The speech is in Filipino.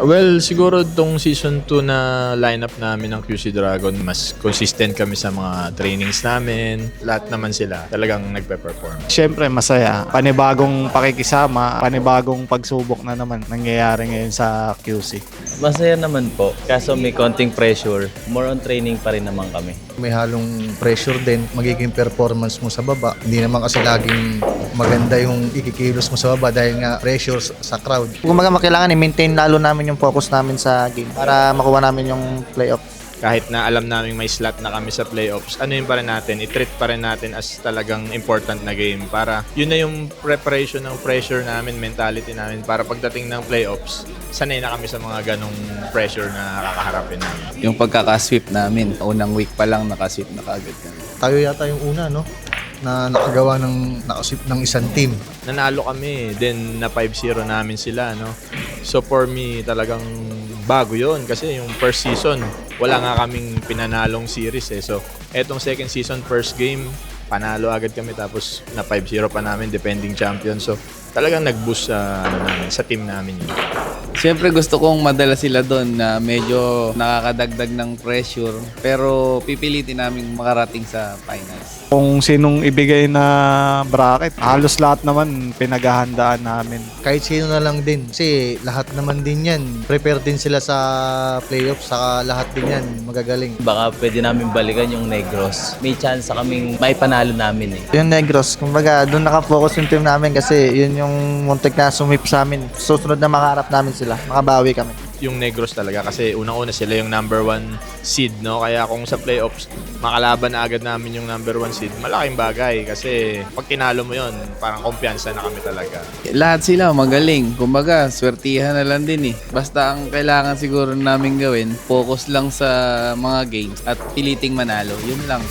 Well, siguro itong season 2 na lineup namin ng QC Dragon, mas consistent kami sa mga trainings namin. Lahat naman sila talagang nagpe-perform. Siyempre masaya. Panibagong pakikisama, panibagong pagsubok na naman nangyayari ngayon sa QC. Masaya naman po, kaso may konting pressure. More on training pa rin naman kami. May halong pressure din, magiging performance mo sa baba. Hindi naman kasi laging maganda yung ikikilos mo sa baba dahil nga pressure sa crowd. Kung kailangan i-maintain lalo namin yung focus namin sa game para makuha namin yung playoff. Kahit na alam namin may slot na kami sa playoffs, ano yun pa rin natin, i-treat pa rin natin as talagang important na game para yun na yung preparation ng pressure namin, mentality namin para pagdating ng playoffs, sanay na kami sa mga ganong pressure na kakaharapin namin. Yung pagkakasweep namin, unang week pa lang nakasweep na kaagad kami. Tayo yata yung una, no? Na nakagawa ng nakasip ng isang team. Nanalo kami, then na 5-0 namin sila, no? So for me, talagang bago yon kasi yung first season, wala nga kaming pinanalong series eh. So etong second season, first game, panalo agad kami tapos na 5-0 pa namin, defending champion. So talagang nag-boost sa team namin yun. Siyempre gusto kong madala sila doon na medyo nakakadagdag ng pressure pero pipilitin namin makarating sa finals. Kung sinong ibigay na bracket, halos lahat naman pinaghahandaan namin. Kahit sino na lang din. Kasi lahat naman din yan. Prepare din sila sa playoffs. Saka lahat din yan magagaling. Baka pwede namin balikan yung Negros. May chance kaming may panalo namin eh. Yung Negros, kumbaga doon nakafocus yung team namin kasi yun yung muntik na sumip sa amin. Susunod na makaharap namin sila, makabawi kami. Yung Negros talaga kasi unang-una sila yung number 1 seed, no? Kaya kung sa playoffs makalaban na agad namin yung number 1 seed, malaking bagay kasi pag tinalo mo yon, parang kumpiyansa na kami talaga. Lahat sila magaling. Kumbaga, swertihan na lang din eh. Basta ang kailangan siguro namin gawin, focus lang sa mga games at piliting manalo. Yun lang.